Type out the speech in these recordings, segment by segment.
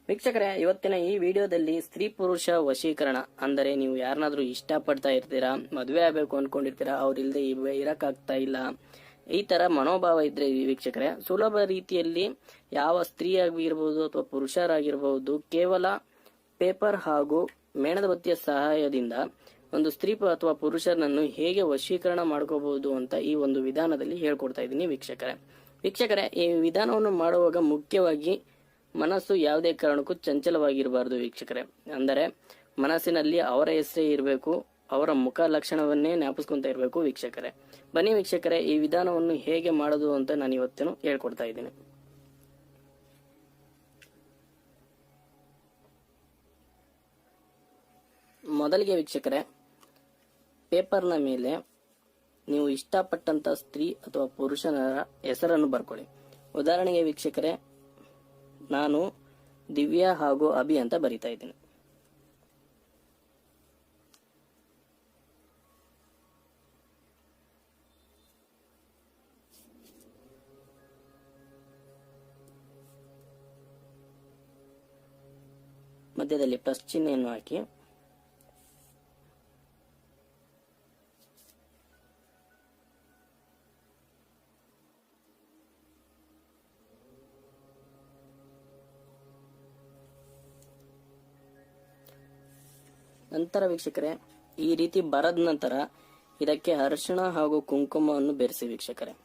ವೀಕ್ಷಕರೇ ಇವತ್ತಿನ ಈ ವಿಡಿಯೋದಲ್ಲಿ ಸ್ತ್ರೀ ಪುರುಷ ವಶೀಕರಣ ಅಂದರೆ ನೀವು ಯಾರನ್ನಾದ್ರೂ ಇಷ್ಟಪಡ್ತಾ ಇರ್ತೀರಾ, ಮದುವೆ ಆಗಬೇಕು ಅನ್ಕೊಂಡಿರ್ತೀರಾ, ಅವ್ರಿಲ್ದೆ ಇರಕ್ಕಾಗ್ತಾ ಇಲ್ಲ, ಈ ತರ ಮನೋಭಾವ ಇದ್ರೆ ವೀಕ್ಷಕರೇ ಸುಲಭ ರೀತಿಯಲ್ಲಿ ಯಾವ ಸ್ತ್ರೀ ಆಗಿರಬಹುದು ಅಥವಾ ಪುರುಷರಾಗಿರಬಹುದು ಕೇವಲ ಪೇಪರ್ ಹಾಗೂ ಮೇಣದ ಬತ್ತಿಯ ಸಹಾಯದಿಂದ ಒಂದು ಸ್ತ್ರೀ ಅಥವಾ ಪುರುಷರನ್ನು ಹೇಗೆ ವಶೀಕರಣ ಮಾಡ್ಕೋಬಹುದು ಅಂತ ಈ ಒಂದು ವಿಧಾನದಲ್ಲಿ ಹೇಳ್ಕೊಡ್ತಾ ಇದ್ದೀನಿ ವೀಕ್ಷಕರೇ ಈ ವಿಧಾನವನ್ನು ಮಾಡುವಾಗ ಮುಖ್ಯವಾಗಿ ಮನಸ್ಸು ಯಾವುದೇ ಕಾರಣಕ್ಕೂ ಚಂಚಲವಾಗಿರಬಾರದು ವೀಕ್ಷಕರೇ. ಅಂದರೆ ಮನಸ್ಸಿನಲ್ಲಿ ಅವರ ಹೆಸರೇ ಇರಬೇಕು, ಅವರ ಮುಖ ಲಕ್ಷಣವನ್ನೇ ಜ್ಞಾಪಿಸ್ಕೊಂತ ಇರಬೇಕು ವೀಕ್ಷಕರೇ. ಬನ್ನಿ ವೀಕ್ಷಕರೇ ಈ ವಿಧಾನವನ್ನು ಹೇಗೆ ಮಾಡೋದು ಅಂತ ನಾನು ಇವತ್ತೇನು ಹೇಳ್ಕೊಡ್ತಾ ಇದ್ದೀನಿ. ಮೊದಲಿಗೆ ವೀಕ್ಷಕರೇ ಪೇಪರ್ನ ಮೇಲೆ ನೀವು ಇಷ್ಟಪಟ್ಟಂತ ಸ್ತ್ರೀ ಅಥವಾ ಪುರುಷನ ಹೆಸರನ್ನು ಬರ್ಕೊಳ್ಳಿ. ಉದಾಹರಣೆಗೆ ವೀಕ್ಷಕರೇ ನಾನು ದಿವ್ಯಾ ಹಾಗೂ ಅಭಿ ಅಂತ ಬರಿತಾ ಇದ್ದೀನಿ. ಮಧ್ಯದಲ್ಲಿ ಪ್ಲಸ್ ಚಿಹ್ನೆಯನ್ನು ಹಾಕಿ ನಂತರ ವೀಕ್ಷಕರೇ ಈ ರೀತಿ ಬರದ ನಂತರ ಇದಕ್ಕೆ ಅರಿಶಿಣ ಹಾಗೂ ಕುಂಕುಮವನ್ನು ಬೆರೆಸಿ ವೀಕ್ಷಕರೇ.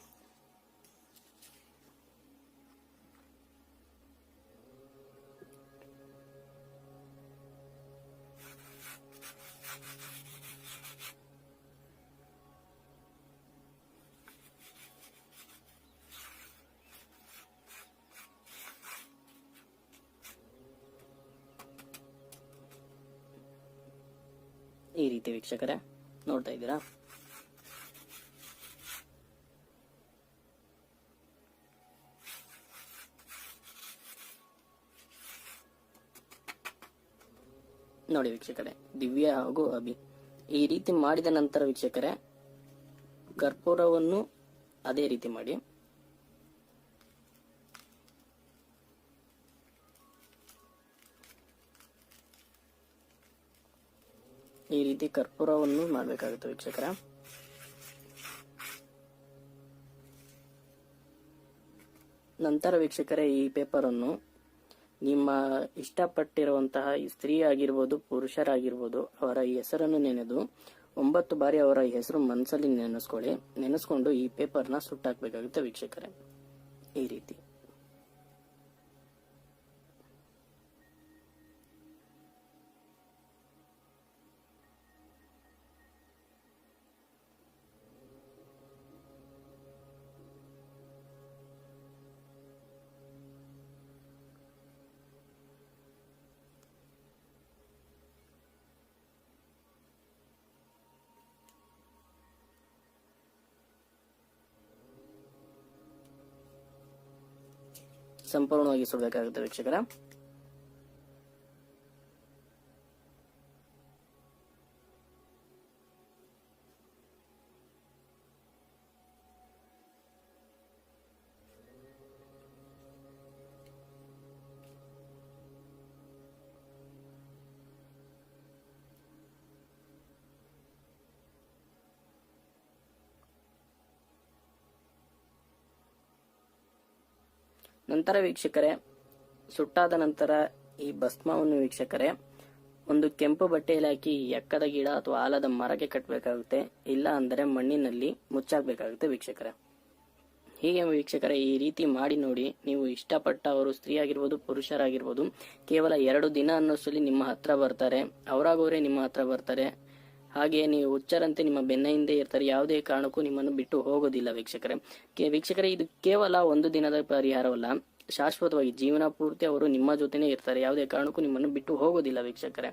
ಈ ರೀತಿ ವೀಕ್ಷಕರೇ ನೋಡ್ತಾ ಇದ್ದೀರಾ. ನೋಡಿ ವೀಕ್ಷಕರೇ ದಿವ್ಯಾ ಹಾಗೂ ಅಭಿ ಈ ರೀತಿ ಮಾಡಿದ ನಂತರ ವೀಕ್ಷಕರೇ ಕರ್ಪೂರವನ್ನು ಅದೇ ರೀತಿ ಮಾಡಿ ಈ ರೀತಿ ಕರ್ಪೂರವನ್ನು ಮಾಡಬೇಕಾಗುತ್ತೆ ವೀಕ್ಷಕರ. ನಂತರ ವೀಕ್ಷಕರೇ ಈ ಪೇಪರ್ ಅನ್ನು ನಿಮ್ಮ ಇಷ್ಟಪಟ್ಟಿರುವಂತಹ ಸ್ತ್ರೀ ಆಗಿರ್ಬೋದು ಪುರುಷರಾಗಿರ್ಬೋದು ಅವರ ಹೆಸರನ್ನು ನೆನೆದು 9 ಬಾರಿ ಅವರ ಹೆಸರು ಮನಸ್ಸಲ್ಲಿ ನೆನೆಸ್ಕೊಂಡು ಈ ಪೇಪರ್ನ ಸುಟ್ಟಾಕ್ಬೇಕಾಗುತ್ತೆ ವೀಕ್ಷಕರೇ. ಈ ರೀತಿ ಸಂಪೂರ್ಣವಾಗಿ ಸುಡಬೇಕಾಗುತ್ತೆ ವೀಕ್ಷಕರ. ನಂತರ ವೀಕ್ಷಕರೇ ಸುಟ್ಟಾದ ನಂತರ ಈ ಭಸ್ಮವನ್ನು ವೀಕ್ಷಕರೇ ಒಂದು ಕೆಂಪು ಬಟ್ಟೆಯಲ್ಲಿ ಹಾಕಿ ಎಕ್ಕದ ಗಿಡ ಅಥವಾ ಆಲದ ಮರಕ್ಕೆ ಕಟ್ಟಬೇಕಾಗುತ್ತೆ, ಇಲ್ಲ ಅಂದರೆ ಮಣ್ಣಿನಲ್ಲಿ ಮುಚ್ಚಾಕಬೇಕಾಗುತ್ತೆ ವೀಕ್ಷಕರೇ. ಹೀಗೆ ವೀಕ್ಷಕರೇ ಈ ರೀತಿ ಮಾಡಿ ನೋಡಿ. ನೀವು ಇಷ್ಟಪಟ್ಟ ಅವರು ಸ್ತ್ರೀ ಆಗಿರ್ಬೋದು ಪುರುಷರಾಗಿರ್ಬೋದು ಕೇವಲ 2 ದಿನ ಅನ್ನೋಷ್ಟರಲ್ಲಿ ನಿಮ್ಮ ಹತ್ರ ಬರ್ತಾರೆ, ಅವರಾಗೋರೇ ನಿಮ್ಮ ಹತ್ರ ಬರ್ತಾರೆ. ಹಾಗೆ ನೀವು ಹುಚ್ಚರಂತೆ ನಿಮ್ಮ ಬೆನ್ನ ಹಿಂದೆ ಇರ್ತಾರೆ, ಯಾವುದೇ ಕಾರಣಕ್ಕೂ ನಿಮ್ಮನ್ನು ಬಿಟ್ಟು ಹೋಗೋದಿಲ್ಲ ವೀಕ್ಷಕರೇ ಇದು ಕೇವಲ 1 ದಿನದ ಪರಿಹಾರವಲ್ಲ, ಶಾಶ್ವತವಾಗಿ ಜೀವನ ಪೂರ್ತಿ ಅವರು ನಿಮ್ಮ ಜೊತೆನೇ ಇರ್ತಾರೆ, ಯಾವುದೇ ಕಾರಣಕ್ಕೂ ನಿಮ್ಮನ್ನು ಬಿಟ್ಟು ಹೋಗೋದಿಲ್ಲ ವೀಕ್ಷಕರೇ.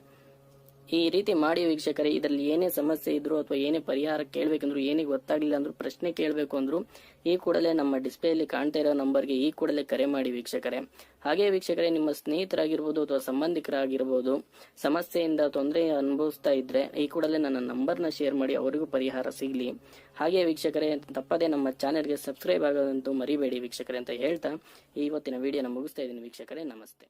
ಈ ರೀತಿ ಮಾಡಿ ವೀಕ್ಷಕರೇ. ಇದರಲ್ಲಿ ಏನೇ ಸಮಸ್ಯೆ ಇದ್ರು ಅಥವಾ ಏನೇ ಪರಿಹಾರ ಕೇಳಬೇಕಂದ್ರು, ಏನೇ ಗೊತ್ತಾಗ್ಲಿಲ್ಲ ಅಂದ್ರೂ, ಪ್ರಶ್ನೆ ಕೇಳಬೇಕು ಅಂದ್ರು ಈ ಕೂಡಲೇ ನಮ್ಮ ಡಿಸ್ಪ್ಲೇಯಲ್ಲಿ ಕಾಣ್ತಾ ಇರೋ ನಂಬರ್ಗೆ ಈ ಕೂಡಲೇ ಕರೆ ಮಾಡಿ ವೀಕ್ಷಕರೇ. ಹಾಗೆ ವೀಕ್ಷಕರೇ ನಿಮ್ಮ ಸ್ನೇಹಿತರಾಗಿರ್ಬೋದು ಅಥವಾ ಸಂಬಂಧಿಕರಾಗಿರ್ಬೋದು ಸಮಸ್ಯೆಯಿಂದ ತೊಂದರೆ ಅನುಭವಿಸ್ತಾ ಇದ್ರೆ ಈ ಕೂಡಲೇ ನನ್ನ ನಂಬರ್ನ ಶೇರ್ ಮಾಡಿ, ಅವರಿಗೂ ಪರಿಹಾರ ಸಿಗಲಿ. ಹಾಗೆ ವೀಕ್ಷಕರೇ ತಪ್ಪದೇ ನಮ್ಮ ಚಾನೆಲ್ಗೆ ಸಬ್ಸ್ಕ್ರೈಬ್ ಆಗೋದಂತೂ ಮರಿಬೇಡಿ ವೀಕ್ಷಕರೇ ಅಂತ ಹೇಳ್ತಾ ಇವತ್ತಿನ ವಿಡಿಯೋನ ಮುಗಿಸ್ತಾ ಇದ್ದೀನಿ ವೀಕ್ಷಕರೇ. ನಮಸ್ತೆ.